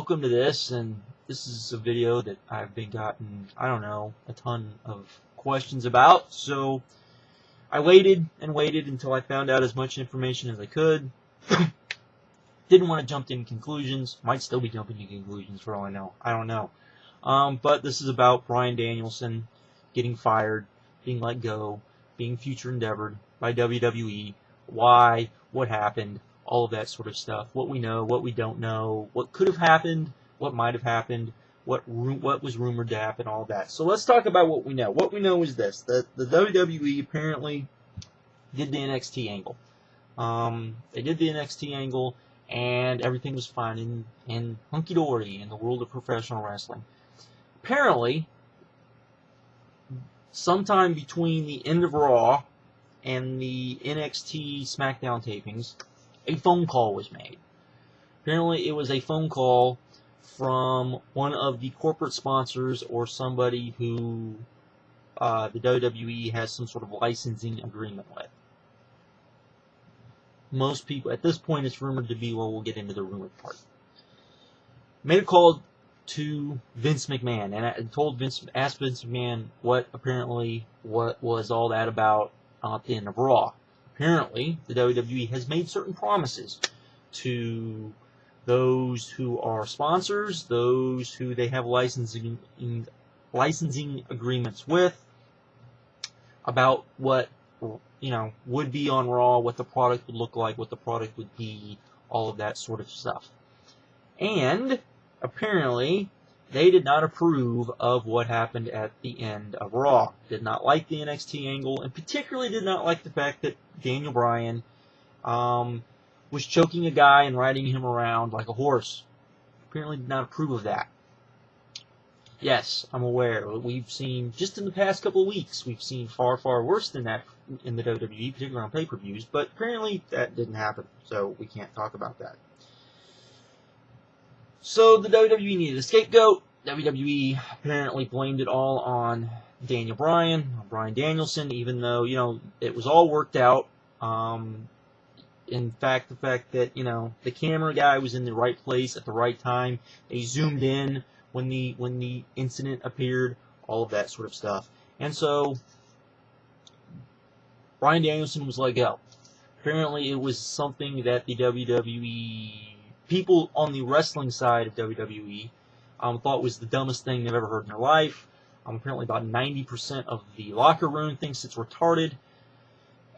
welcome to this, and this is a video that I've been gotten, I don't know, a ton of questions about, so I waited and waited until I found out as much information as I could. Didn't want to jump in conclusions, might still be jumping in conclusions for all I know, I don't know. But this is about Bryan Danielson getting fired, being let go, being future endeavored by WWE, why, what happened, all of that sort of stuff, what we know, what we don't know, what could have happened, what might have happened, what was rumored to happen, all that. So let's talk about what we know. What we know is this, that the WWE apparently did the NXT angle. They did the NXT angle, and everything was fine and hunky-dory in the world of professional wrestling. Apparently, sometime between the end of Raw and the NXT SmackDown tapings, a phone call was made. Apparently, it was a phone call from one of the corporate sponsors or somebody who the WWE has some sort of licensing agreement with. Most people, at this point, it's rumored to be, well, we'll get into the rumored part. Made a call to Vince McMahon, and asked Vince McMahon what was all that about at the end of Raw. Apparently, the WWE has made certain promises to those who are sponsors, those who they have licensing agreements with, about what would be on Raw, what the product would look like, what the product would be, all of that sort of stuff. And apparently, they did not approve of what happened at the end of Raw. Did not like the NXT angle, and particularly did not like the fact that Daniel Bryan was choking a guy and riding him around like a horse. Apparently did not approve of that. Yes, I'm aware. We've seen, just in the past couple of weeks, we've seen far, far worse than that in the WWE, particularly on pay-per-views, but apparently that didn't happen, so we can't talk about that. So the WWE needed a scapegoat. WWE apparently blamed it all on Daniel Bryan, Bryan Danielson, even though, it was all worked out. In fact, the fact that, the camera guy was in the right place at the right time. They zoomed in when the incident appeared, all of that sort of stuff. And so Bryan Danielson was let go. Apparently it was something that the WWE people on the wrestling side of WWE thought was the dumbest thing they've ever heard in their life. Apparently about 90% of the locker room thinks it's retarded.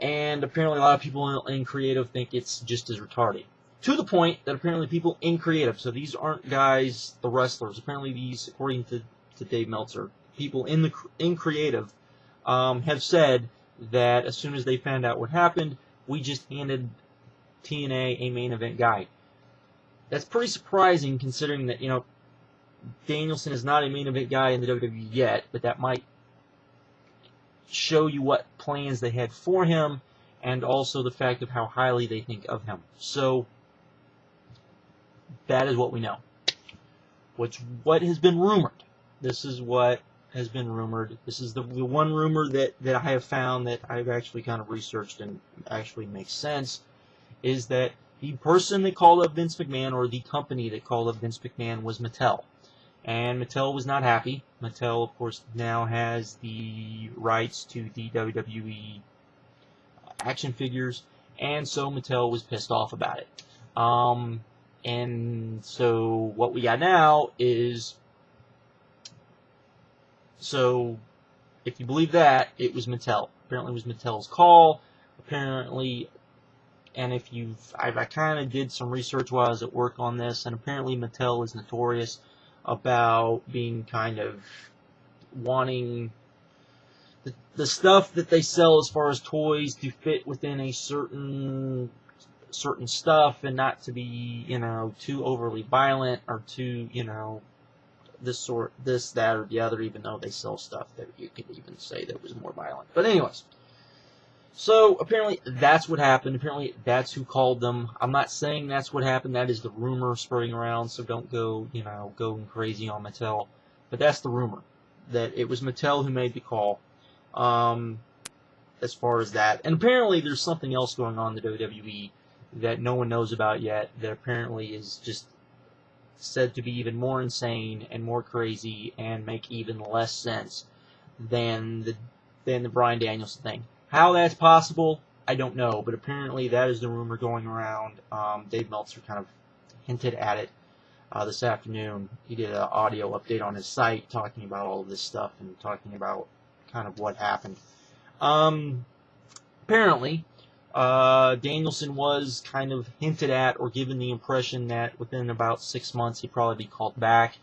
And apparently a lot of people in creative think it's just as retarded. To the point that apparently people in creative, so these aren't guys, the wrestlers, apparently these, according to Dave Meltzer, people in creative have said that as soon as they found out what happened, we just handed TNA a main event guy. That's pretty surprising considering that, Danielson is not a main event guy in the WWE yet, but that might show you what plans they had for him and also the fact of how highly they think of him. So, that is what we know. What has been rumored. This is what has been rumored. This is the one rumor that I have found that I've actually kind of researched and actually makes sense, is that the person that called up Vince McMahon, or the company that called up Vince McMahon, was Mattel. And Mattel was not happy. Mattel, of course, now has the rights to the WWE action figures, and so Mattel was pissed off about it. And so what we got now is, so if you believe that, it was Mattel. Apparently it was Mattel's call. Apparently, and I kind of did some research while I was at work on this, and apparently Mattel is notorious about being kind of wanting the stuff that they sell as far as toys to fit within a certain stuff and not to be, too overly violent or too, this, that, or the other, even though they sell stuff that you could even say that was more violent. But anyways, so apparently that's what happened. Apparently that's who called them. I'm not saying that's what happened. That is the rumor spreading around, so don't go, going crazy on Mattel. But that's the rumor, that it was Mattel who made the call. As far as that. And apparently there's something else going on in the WWE that no one knows about yet, that apparently is just said to be even more insane and more crazy and make even less sense than the Bryan Danielson thing. How that's possible, I don't know, but apparently that is the rumor going around. Dave Meltzer kind of hinted at it this afternoon. He did an audio update on his site talking about all of this stuff and talking about kind of what happened. Apparently, Danielson was kind of hinted at or given the impression that within about 6 months he'd probably be called back.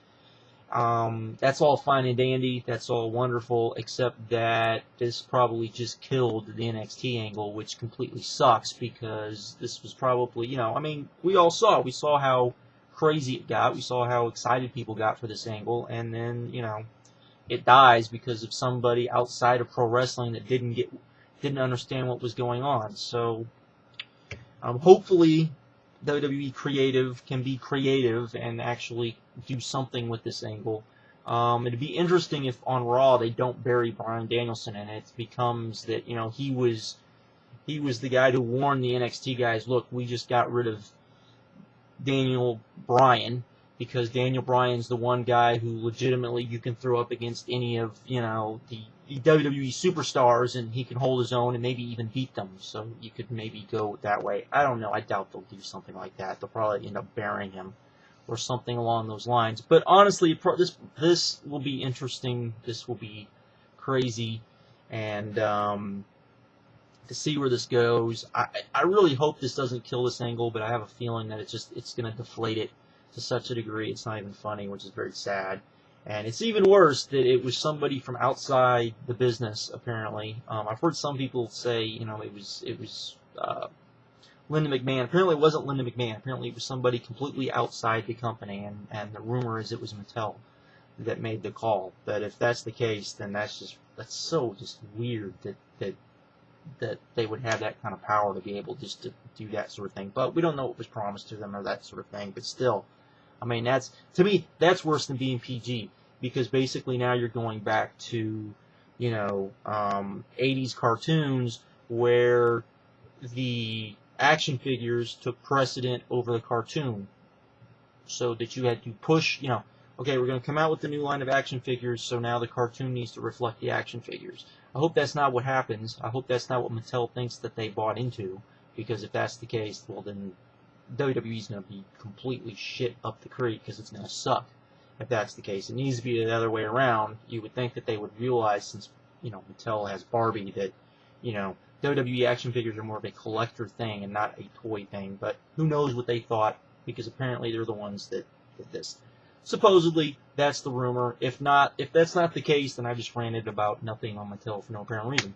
That's all fine and dandy. That's all wonderful, except that this probably just killed the NXT angle, which completely sucks because this was probably, I mean, we saw how crazy it got. We saw how excited people got for this angle, and then, it dies because of somebody outside of pro wrestling that didn't understand what was going on. So, hopefully, WWE creative can be creative and actually do something with this angle. It'd be interesting if on Raw they don't bury Bryan Danielson and it becomes that he was the guy to warn the NXT guys, look, we just got rid of Daniel Bryan because Daniel Bryan's the one guy who legitimately you can throw up against any of the WWE superstars, and he can hold his own and maybe even beat them. So you could maybe go that way. I don't know. I doubt they'll do something like that. They'll probably end up burying him or something along those lines. But honestly, this will be interesting. This will be crazy, and to see where this goes. I really hope this doesn't kill this angle, but I have a feeling that it's going to deflate it to such a degree it's not even funny, which is very sad. And it's even worse that it was somebody from outside the business, apparently. I've heard some people say, it was Linda McMahon. Apparently it wasn't Linda McMahon. Apparently it was somebody completely outside the company, and the rumor is it was Mattel that made the call. But if that's the case, then that's so weird that they would have that kind of power to be able just to do that sort of thing. But we don't know what was promised to them or that sort of thing. But still, I mean, to me, that's worse than being PG, because basically now you're going back to, 80s cartoons where the action figures took precedent over the cartoon, so that you had to push, okay, we're going to come out with the new line of action figures, so now the cartoon needs to reflect the action figures. I hope that's not what happens. I hope that's not what Mattel thinks that they bought into, because if that's the case, well then WWE's going to be completely shit up the creek because it's going to suck if that's the case. It needs to be the other way around. You would think that they would realize, since, Mattel has Barbie, that, WWE action figures are more of a collector thing and not a toy thing. But who knows what they thought, because apparently they're the ones that did this. Supposedly, that's the rumor. If that's not the case, then I just ranted about nothing on Mattel for no apparent reason.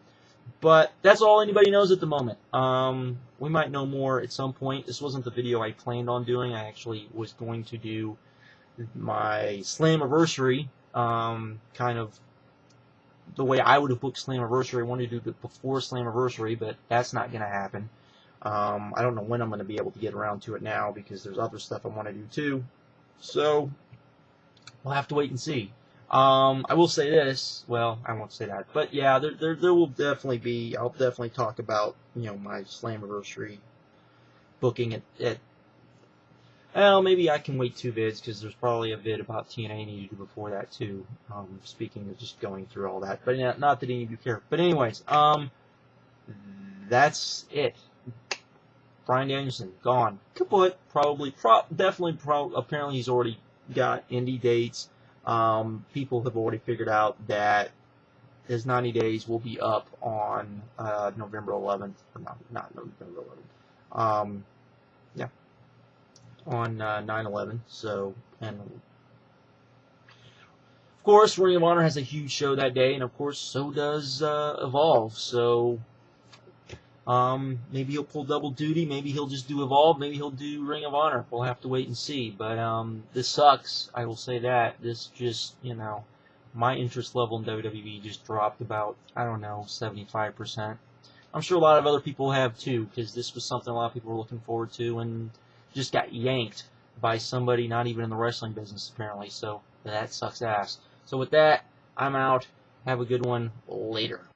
But that's all anybody knows at the moment. We might know more at some point. This wasn't the video I planned on doing. I actually was going to do my Slammiversary, kind of the way I would have booked Slammiversary. I wanted to do it before Slammiversary, but that's not going to happen. I don't know when I'm going to be able to get around to it now, because there's other stuff I want to do too. So we'll have to wait and see. I will say this. Well, I won't say that, but yeah, there will definitely be. I'll definitely talk about my Slammiversary booking at. Well, maybe I can wait 2 vids, because there's probably a vid about TNA I need to do before that too. Speaking of just going through all that, but not that any of you care. But anyways, that's it. Bryan Danielson gone. Kaput. Definitely. Apparently he's already got indie dates. People have already figured out that his 90 days will be up on November 11th. Or not November 11th. Yeah. On 9/11. So, and of course, Ring of Honor has a huge show that day, and of course, so does Evolve. So, maybe he'll pull double duty. Maybe he'll just do Evolve. Maybe he'll do Ring of Honor. We'll have to wait and see. But this sucks. I will say that. This just, my interest level in WWE just dropped about, 75%. I'm sure a lot of other people have too, because this was something a lot of people were looking forward to, and just got yanked by somebody not even in the wrestling business, apparently. So that sucks ass. So with that, I'm out. Have a good one. Later.